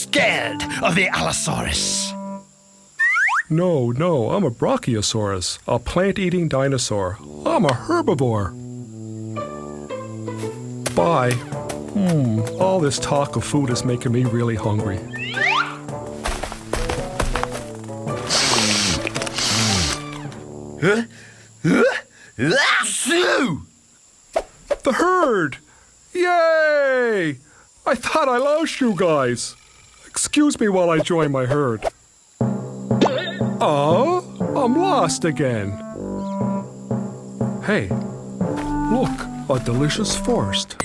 scared of the Allosaurus? No, I'm a Brachiosaurus, a plant-eating dinosaur. I'm a herbivore. Bye. All this talk of food is making me really hungry. Achoo! The herd! Yay! I thought I lost you guys. Excuse me while I join my herd. Oh, I'm lost again. Hey, look, a delicious forest.